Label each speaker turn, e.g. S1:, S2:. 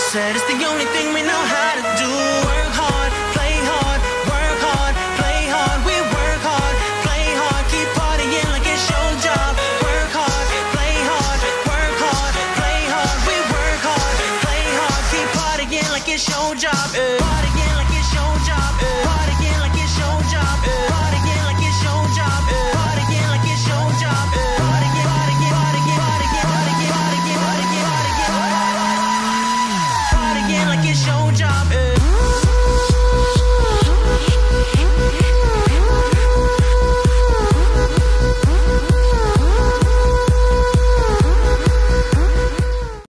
S1: Said it's the only thing we know how to do. Work hard, play hard, work hard, play hard. We work hard, play hard, keep partying like it's your job. Work hard, play hard, work hard, play hard. We work hard, play hard, keep partying like it's your job. Party